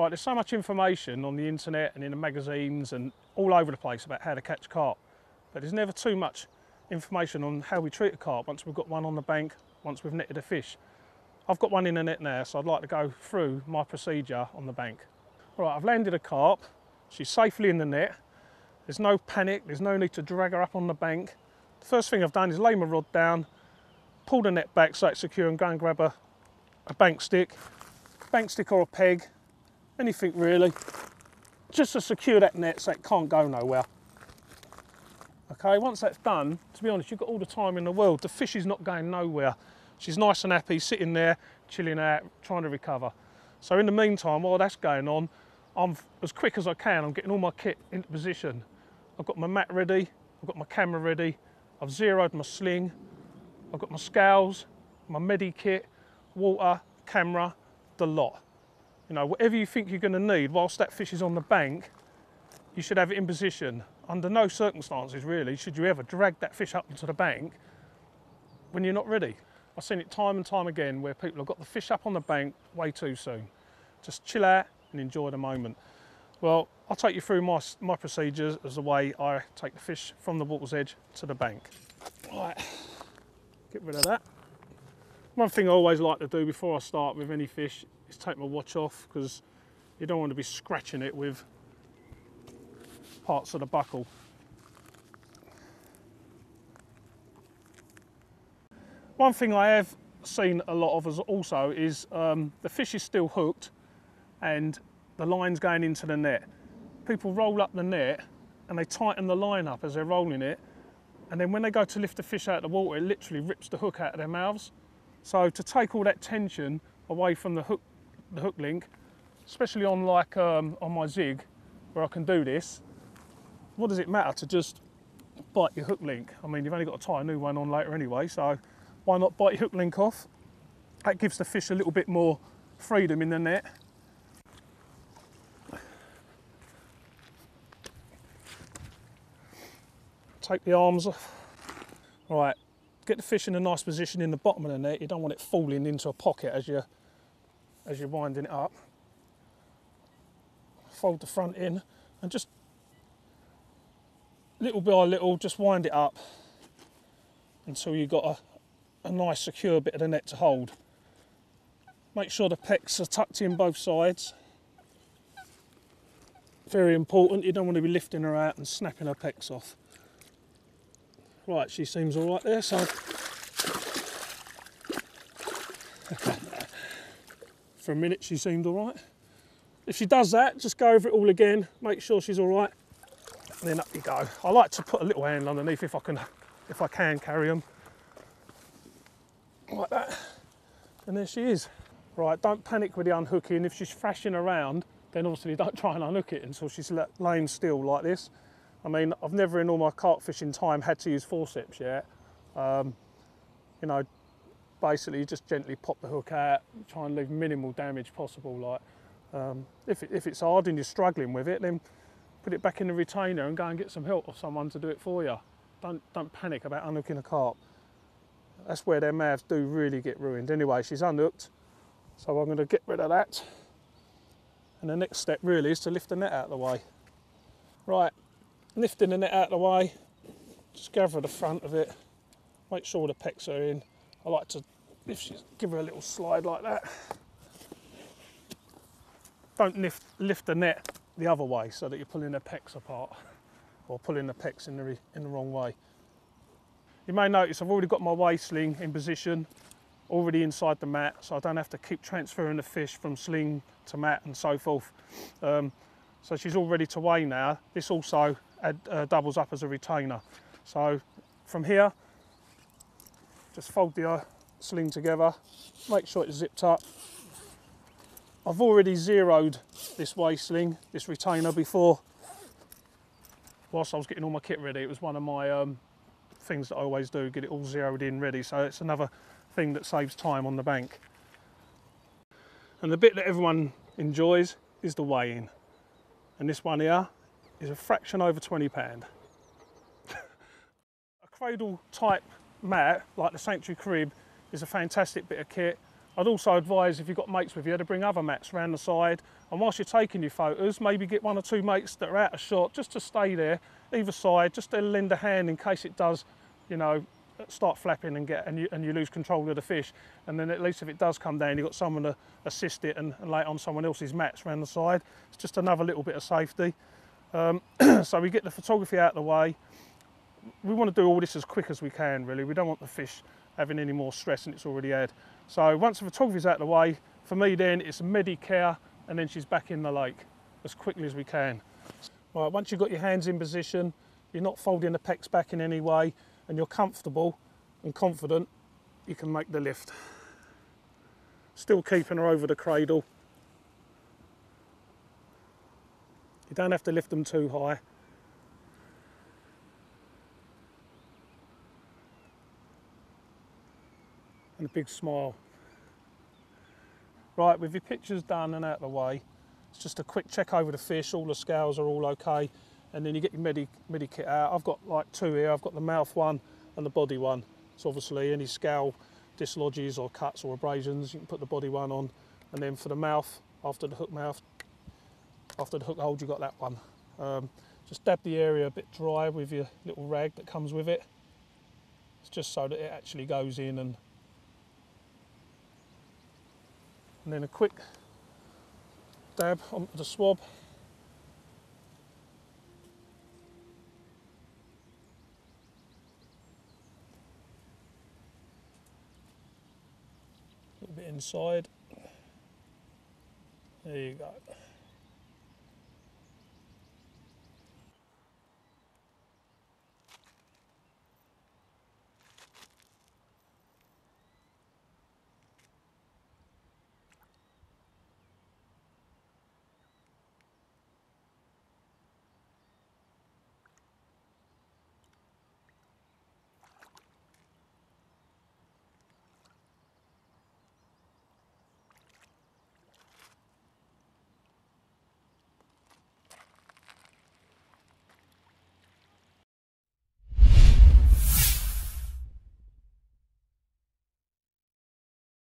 Right, there's so much information on the internet and in the magazines and all over the place about how to catch carp, but there's never too much information on how we treat a carp once we've got one on the bank, once we've netted a fish. I've got one in the net now, so I'd like to go through my procedure on the bank. Right, I've landed a carp. She's safely in the net. There's no panic, there's no need to drag her up on the bank. The first thing I've done is lay my rod down, pull the net back so it's secure, and go and grab a bank stick or a peg, anything really, just to secure that net so it can't go nowhere. Okay, once that's done, to be honest, you've got all the time in the world. The fish is not going nowhere. She's nice and happy, sitting there, chilling out, trying to recover. So in the meantime, while that's going on, I'm as quick as I can, I'm getting all my kit into position. I've got my mat ready, I've got my camera ready, I've zeroed my sling, I've got my scales, my medi kit, water, camera, the lot. You know, whatever you think you're going to need whilst that fish is on the bank, you should have it in position. Under no circumstances really should you ever drag that fish up onto the bank when you're not ready. I've seen it time and time again where people have got the fish up on the bank way too soon. Just chill out and enjoy the moment. Well, I'll take you through my procedures as the way I take the fish from the water's edge to the bank. Right, get rid of that. One thing I always like to do before I start with any fish is take my watch off, because you don't want to be scratching it with parts of the buckle. One thing I have seen a lot of also is the fish is still hooked and the line's going into the net. People roll up the net and they tighten the line up as they're rolling it, and then when they go to lift the fish out of the water, it literally rips the hook out of their mouths. So to take all that tension away from the hook link, especially on like on my zig where I can do this, what does it matter to just bite your hook link? I mean, you've only got to tie a new one on later anyway, so why not bite your hook link off? That gives the fish a little bit more freedom in the net. Take the arms off. Right, get the fish in a nice position in the bottom of the net. You don't want it falling into a pocket as you're winding it up. Fold the front in and just little by little just wind it up until you've got a nice secure bit of the net to hold. Make sure the pecs are tucked in both sides. Very important, you don't want to be lifting her out and snapping her pecs off. Right, she seems all right there, so for a minute she seemed all right. If she does that, just go over it all again, make sure she's all right, and then up you go. I like to put a little handle underneath if I can carry them. Like that, and there she is. Right, don't panic with the unhooking. If she's thrashing around, then obviously don't try and unhook it until she's laying still like this. I mean, I've never in all my carp fishing time had to use forceps yet. You know, basically you just gently pop the hook out, try and leave minimal damage possible. Like, if it's hard and you're struggling with it, then put it back in the retainer and go and get some help or someone to do it for you. Don't panic about unhooking a carp. That's where their mouths do really get ruined. Anyway, she's unhooked, so I'm going to get rid of that. And the next step really is to lift the net out of the way. Right. Lifting the net out of the way, just gather the front of it, make sure the pecs are in. I like to give her a little slide like that. Don't lift the net the other way so that you're pulling the pecs apart or pulling the pecs in the wrong way. You may notice I've already got my weigh sling in position, already inside the mat, so I don't have to keep transferring the fish from sling to mat and so forth. So she's all ready to weigh now. This also doubles up as a retainer. So from here, just fold the sling together, make sure it's zipped up. I've already zeroed this weigh sling, this retainer before. Whilst I was getting all my kit ready, it was one of my things that I always do, get it all zeroed in ready. So it's another thing that saves time on the bank. And the bit that everyone enjoys is the weighing. And this one here is a fraction over £20. A cradle type mat like the Sanctuary crib is a fantastic bit of kit. I'd also advise, if you've got mates with you, to bring other mats around the side, and whilst you're taking your photos, maybe get 1 or 2 mates that are out of shot just to stay there either side, just to lend a hand in case it does, you know, start flapping and you lose control of the fish. And then at least if it does come down, you've got someone to assist it and lay it on someone else's mats around the side. It's just another little bit of safety. So we get the photography out of the way. We want to do all this as quick as we can, really. We don't want the fish having any more stress than it's already had. So once the photography's out of the way, for me then it's Medicare, and then she's back in the lake as quickly as we can. Right, once you've got your hands in position, you're not folding the pecs back in any way, and you're comfortable and confident, you can make the lift. Still keeping her over the cradle. You don't have to lift them too high. And a big smile. Right, with your pictures done and out of the way, it's just a quick check over the fish, all the scales are all okay, and then you get your medi kit out. I've got like 2 here, I've got the mouth one and the body one. So obviously any scale dislodges or cuts or abrasions, you can put the body one on, and then for the mouth, after the hook hold, you got that one. Just dab the area a bit dry with your little rag that comes with it. It's just so that it actually goes in, and then a quick dab onto the swab. A little bit inside. There you go.